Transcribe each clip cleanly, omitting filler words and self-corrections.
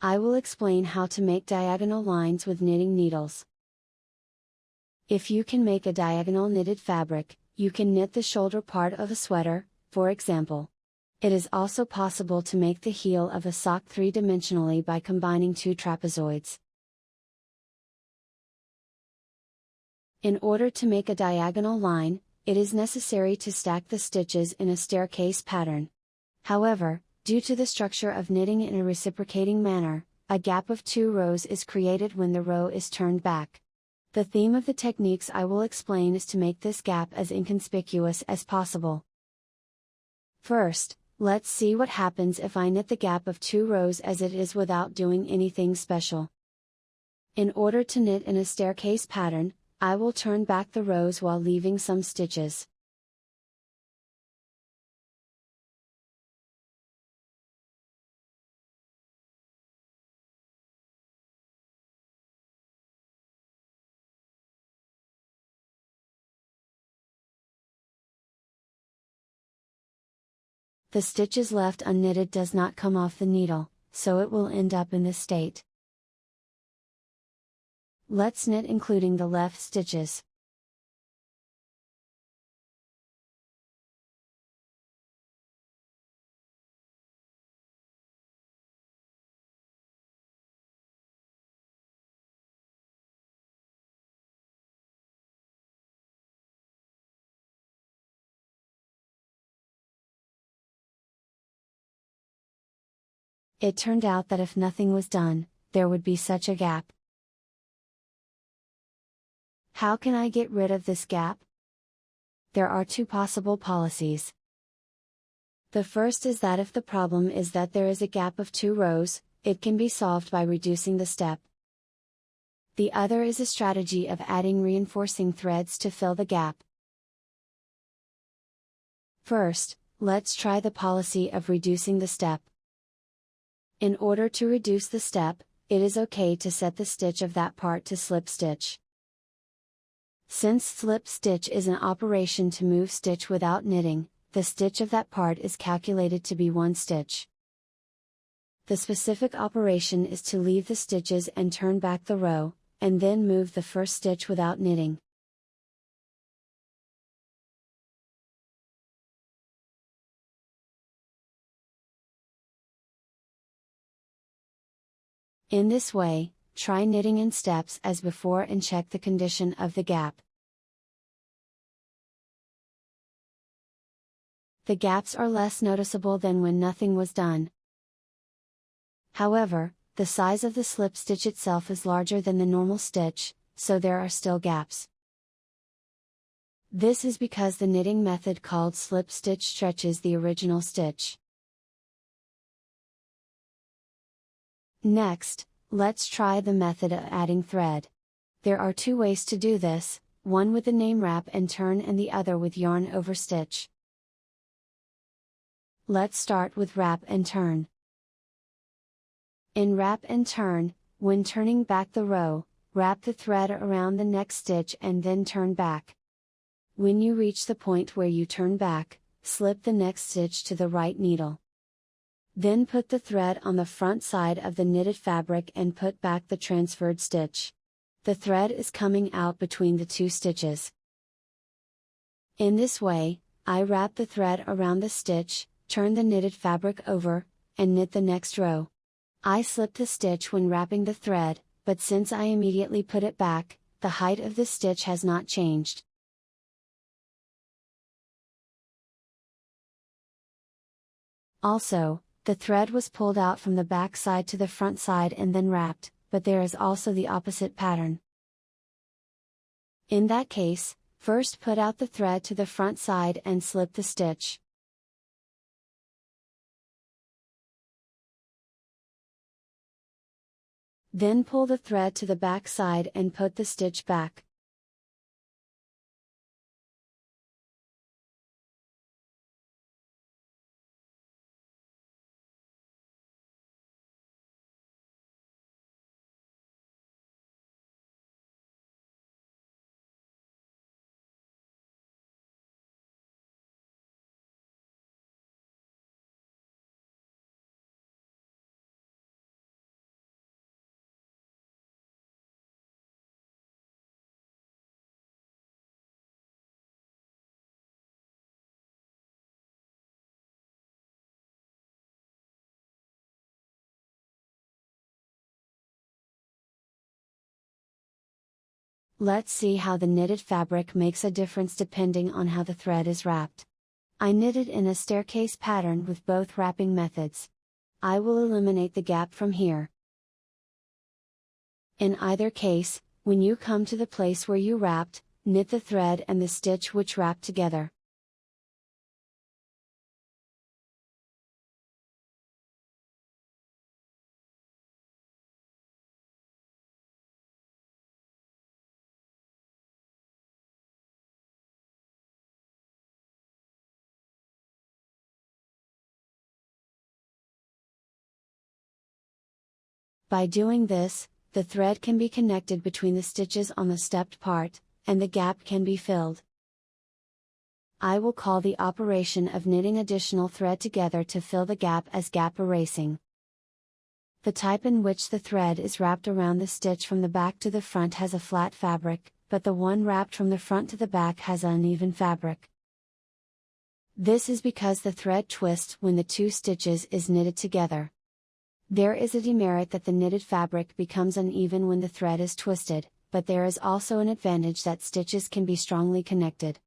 I will explain how to make diagonal lines with knitting needles. If you can make a diagonal knitted fabric, you can knit the shoulder part of a sweater, for example. It is also possible to make the heel of a sock three-dimensionally by combining two trapezoids. In order to make a diagonal line, it is necessary to stack the stitches in a staircase pattern. However, due to the structure of knitting in a reciprocating manner, a gap of 2 rows is created when the row is turned back. The theme of the techniques I will explain is to make this gap as inconspicuous as possible. First, let's see what happens if I knit the gap of 2 rows as it is without doing anything special. In order to knit in a staircase pattern, I will turn back the rows while leaving some stitches. The stitches left unknitted does not come off the needle, so it will end up in this state. Let's knit including the left stitches. It turned out that if nothing was done, there would be such a gap. How can I get rid of this gap? There are 2 possible policies. The first is that if the problem is that there is a gap of 2 rows, it can be solved by reducing the step. The other is a strategy of adding reinforcing threads to fill the gap. First, let's try the policy of reducing the step. In order to reduce the step, it is okay to set the stitch of that part to slip stitch. Since slip stitch is an operation to move stitch without knitting, the stitch of that part is calculated to be 1 stitch. The specific operation is to leave the stitches and turn back the row, and then move the first stitch without knitting. In this way, try knitting in steps as before and check the condition of the gap. The gaps are less noticeable than when nothing was done. However, the size of the slip stitch itself is larger than the normal stitch, so there are still gaps. This is because the knitting method called slip stitch stretches the original stitch. Next, let's try the method of adding thread. There are 2 ways to do this, one with the name wrap and turn and the other with yarn over stitch. Let's start with wrap and turn. In wrap and turn, when turning back the row, wrap the thread around the next stitch and then turn back. When you reach the point where you turn back, slip the next stitch to the right needle. Then put the thread on the front side of the knitted fabric and put back the transferred stitch. The thread is coming out between the 2 stitches. In this way, I wrap the thread around the stitch, turn the knitted fabric over, and knit the next row. I slip the stitch when wrapping the thread, but since I immediately put it back, the height of the stitch has not changed. Also, the thread was pulled out from the back side to the front side and then wrapped, but there is also the opposite pattern. In that case, first put out the thread to the front side and slip the stitch. Then pull the thread to the back side and put the stitch back. Let's see how the knitted fabric makes a difference depending on how the thread is wrapped. I knitted in a staircase pattern with both wrapping methods. I will eliminate the gap from here. In either case, when you come to the place where you wrapped, knit the thread and the stitch which wrap together. By doing this, the thread can be connected between the stitches on the stepped part, and the gap can be filled. I will call the operation of knitting additional thread together to fill the gap as gap erasing. The type in which the thread is wrapped around the stitch from the back to the front has a flat fabric, but the one wrapped from the front to the back has uneven fabric. This is because the thread twists when the two stitches is knitted together. There is a demerit that the knitted fabric becomes uneven when the thread is twisted, but there is also an advantage that stitches can be strongly connected.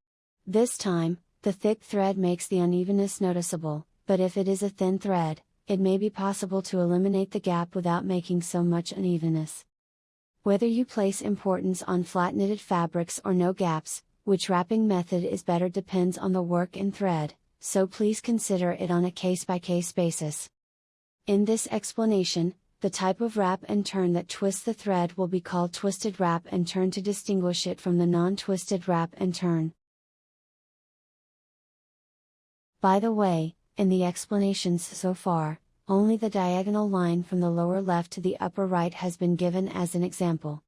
This time, the thick thread makes the unevenness noticeable, but if it is a thin thread, it may be possible to eliminate the gap without making so much unevenness. Whether you place importance on flat knitted fabrics or no gaps, which wrapping method is better depends on the work and thread, so please consider it on a case-by-case basis. In this explanation, the type of wrap and turn that twists the thread will be called twisted wrap and turn to distinguish it from the non-twisted wrap and turn. By the way, in the explanations so far, only the diagonal line from the lower left to the upper right has been given as an example.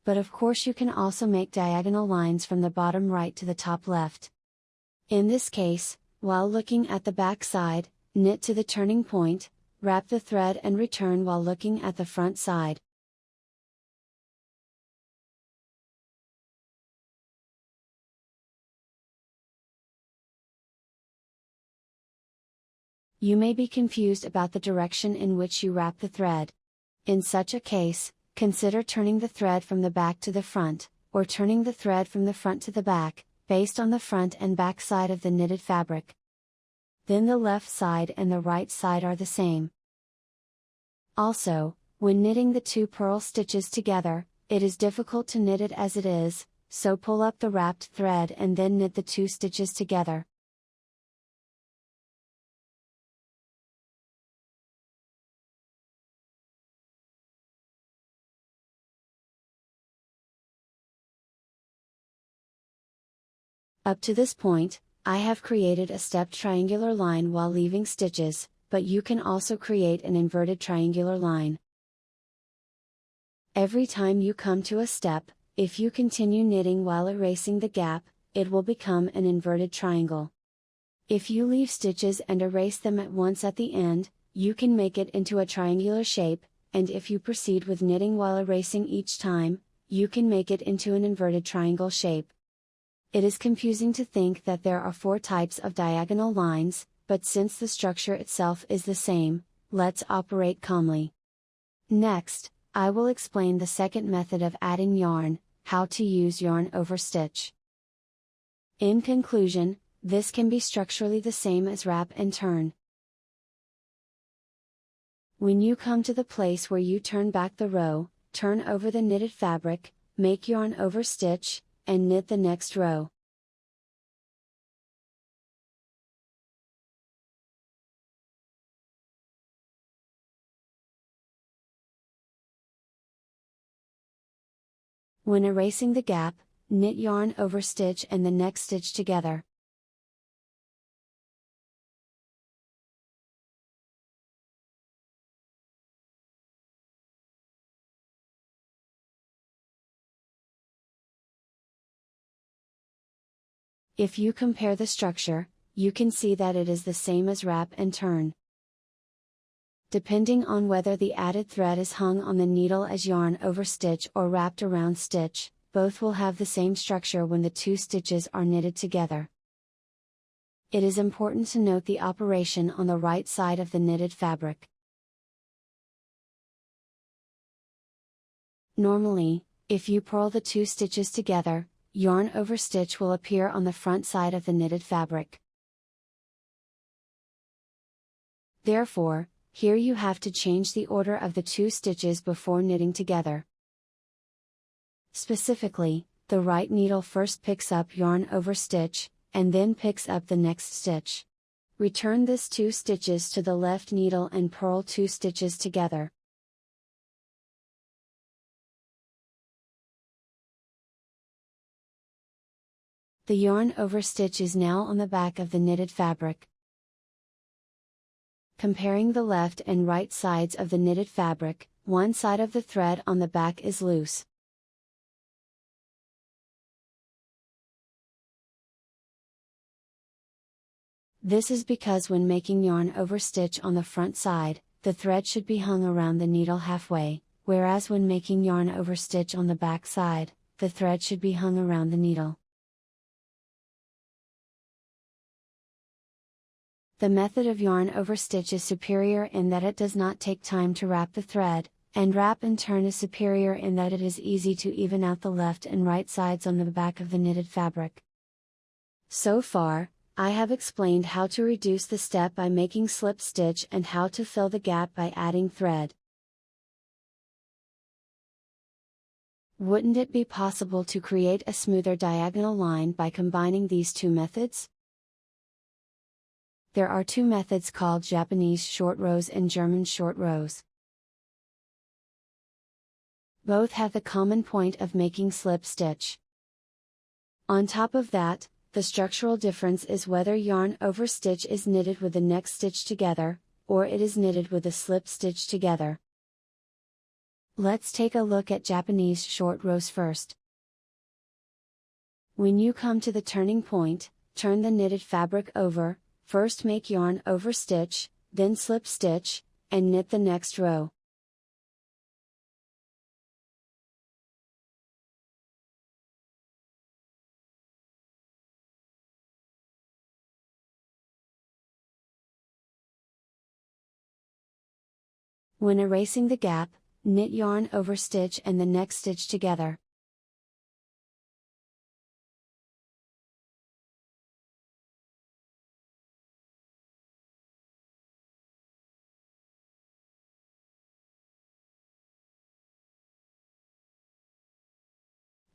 But of course you can also make diagonal lines from the bottom right to the top left. In this case, while looking at the back side, knit to the turning point, wrap the thread and return while looking at the front side. You may be confused about the direction in which you wrap the thread. In such a case, consider turning the thread from the back to the front, or turning the thread from the front to the back, based on the front and back side of the knitted fabric. Then the left side and the right side are the same. Also, when knitting the two purl stitches together, it is difficult to knit it as it is, so pull up the wrapped thread and then knit the two stitches together. Up to this point, I have created a stepped triangular line while leaving stitches, but you can also create an inverted triangular line. Every time you come to a step, if you continue knitting while erasing the gap, it will become an inverted triangle. If you leave stitches and erase them at once at the end, you can make it into a triangular shape, and if you proceed with knitting while erasing each time, you can make it into an inverted triangle shape. It is confusing to think that there are 4 types of diagonal lines, but since the structure itself is the same, let's operate calmly. Next, I will explain the second method of adding yarn, how to use yarn over stitch. In conclusion, this can be structurally the same as wrap and turn. When you come to the place where you turn back the row, turn over the knitted fabric, make yarn over stitch, and knit the next row. When erasing the gap, knit yarn over stitch and the next stitch together. If you compare the structure, you can see that it is the same as wrap and turn. Depending on whether the added thread is hung on the needle as yarn over stitch or wrapped around stitch, both will have the same structure when the two stitches are knitted together. It is important to note the operation on the right side of the knitted fabric. Normally, If you purl the two stitches together, yarn over stitch will appear on the front side of the knitted fabric. Therefore, here you have to change the order of the two stitches before knitting together. Specifically, the right needle first picks up yarn over stitch, and then picks up the next stitch. Return this 2 stitches to the left needle and purl 2 stitches together. The yarn over stitch is now on the back of the knitted fabric. Comparing the left and right sides of the knitted fabric, one side of the thread on the back is loose. This is because when making yarn over stitch on the front side, the thread should be hung around the needle halfway, whereas when making yarn over stitch on the back side, the thread should be hung around the needle. The method of yarn over stitch is superior in that it does not take time to wrap the thread, and wrap and turn is superior in that it is easy to even out the left and right sides on the back of the knitted fabric. So far, I have explained how to reduce the step by making slip stitch and how to fill the gap by adding thread. Wouldn't it be possible to create a smoother diagonal line by combining these two methods? There are two methods called Japanese short rows and German short rows. Both have the common point of making slip stitch. On top of that, the structural difference is whether yarn over stitch is knitted with the next stitch together, or it is knitted with the slip stitch together. Let's take a look at Japanese short rows first. When you come to the turning point, turn the knitted fabric over, first make yarn over stitch, then slip stitch, and knit the next row. When erasing the gap, knit yarn over stitch and the next stitch together.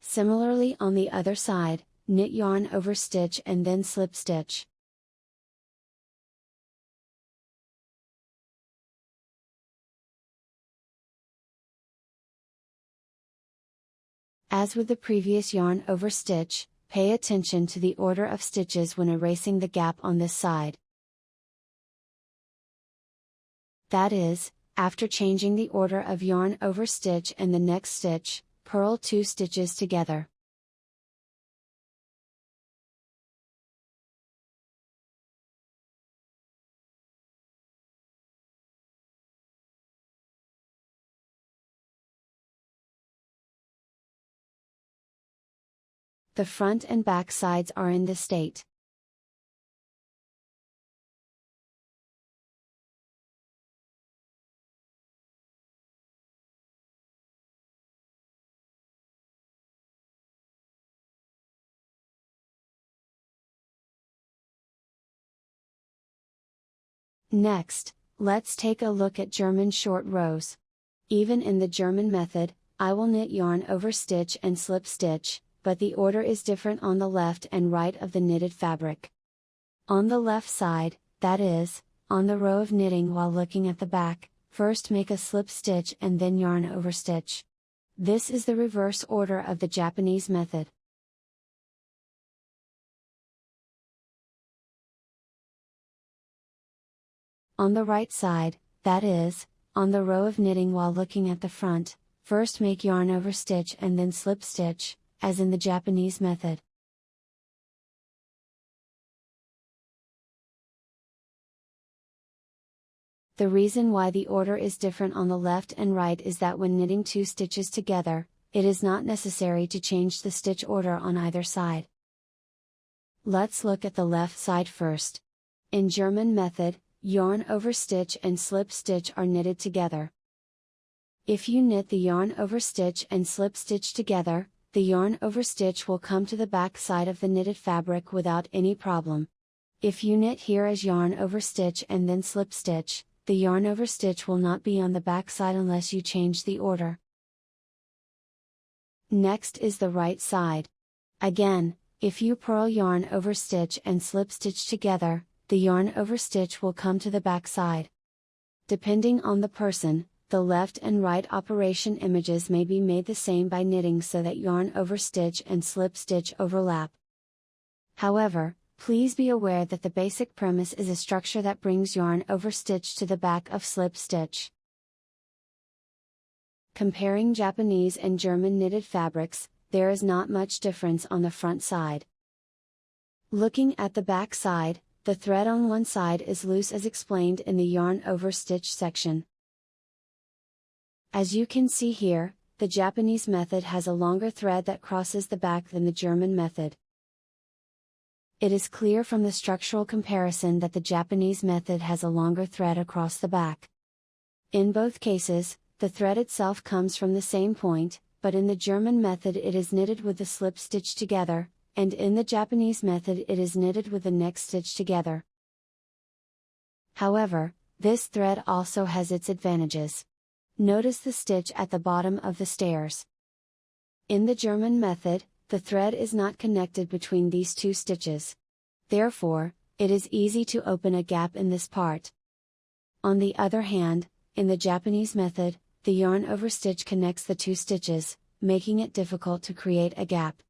Similarly on the other side, knit yarn over stitch and then slip stitch. As with the previous yarn over stitch, pay attention to the order of stitches when erasing the gap on this side. That is, after changing the order of yarn over stitch and the next stitch, purl 2 stitches together. The front and back sides are in this state. Next, let's take a look at German short rows. Even in the German method, I will knit yarn over stitch and slip stitch, but the order is different on the left and right of the knitted fabric. On the left side, that is, on the row of knitting while looking at the back, first make a slip stitch and then yarn over stitch. This is the reverse order of the Japanese method. On the right side, that is, on the row of knitting while looking at the front, first make yarn over stitch and then slip stitch, as in the Japanese method. The reason why the order is different on the left and right is that when knitting 2 stitches together, it is not necessary to change the stitch order on either side. Let's look at the left side first. In German method, yarn over stitch and slip stitch are knitted together. If you knit the yarn over stitch and slip stitch together, the yarn over stitch will come to the back side of the knitted fabric without any problem. If you knit here as yarn over stitch and then slip stitch, the yarn over stitch will not be on the back side unless you change the order. Next is the right side. Again, if you purl yarn over stitch and slip stitch together, the yarn over stitch will come to the back side. Depending on the person, the left and right operation images may be made the same by knitting so that yarn over stitch and slip stitch overlap. However, please be aware that the basic premise is a structure that brings yarn over stitch to the back of slip stitch. Comparing Japanese and German knitted fabrics, there is not much difference on the front side. Looking at the back side, the thread on one side is loose as explained in the yarn over stitch section. As you can see here, the Japanese method has a longer thread that crosses the back than the German method. It is clear from the structural comparison that the Japanese method has a longer thread across the back. In both cases, the thread itself comes from the same point, but in the German method it is knitted with the slip stitch together, and in the Japanese method it is knitted with the next stitch together. However, this thread also has its advantages. Notice the stitch at the bottom of the stairs. In the German method, the thread is not connected between these two stitches. Therefore, it is easy to open a gap in this part. On the other hand, in the Japanese method, the yarn over stitch connects the two stitches, making it difficult to create a gap.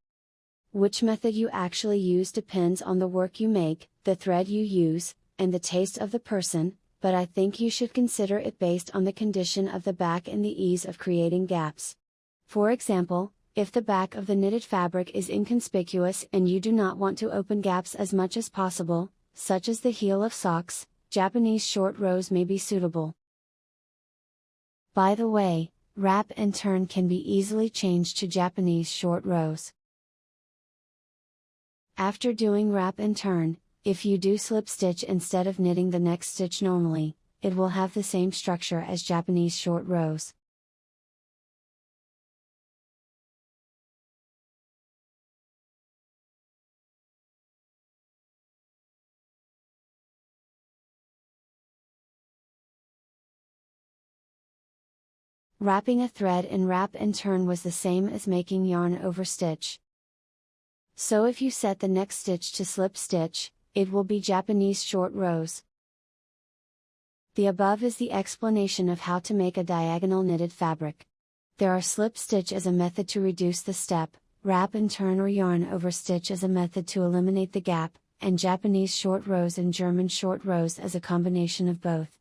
Which method you actually use depends on the work you make, the thread you use, and the taste of the person, but I think you should consider it based on the condition of the back and the ease of creating gaps. For example, if the back of the knitted fabric is inconspicuous and you do not want to open gaps as much as possible, such as the heel of socks, Japanese short rows may be suitable. By the way, wrap and turn can be easily changed to Japanese short rows. After doing wrap and turn, if you do slip stitch instead of knitting the next stitch normally, it will have the same structure as Japanese short rows. Wrapping a thread in wrap and turn was the same as making yarn over stitch. So if you set the next stitch to slip stitch, it will be Japanese short rows. The above is the explanation of how to make a diagonal knitted fabric. There are slip stitch as a method to reduce the step, wrap and turn or yarn over stitch as a method to eliminate the gap, and Japanese short rows and German short rows as a combination of both.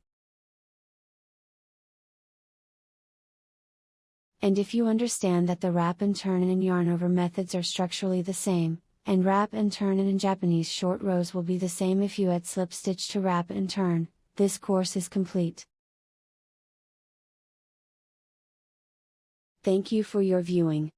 And if you understand that the wrap and turn and yarn over methods are structurally the same, and wrap and turn in Japanese short rows will be the same if you add slip stitch to wrap and turn, this course is complete. Thank you for your viewing.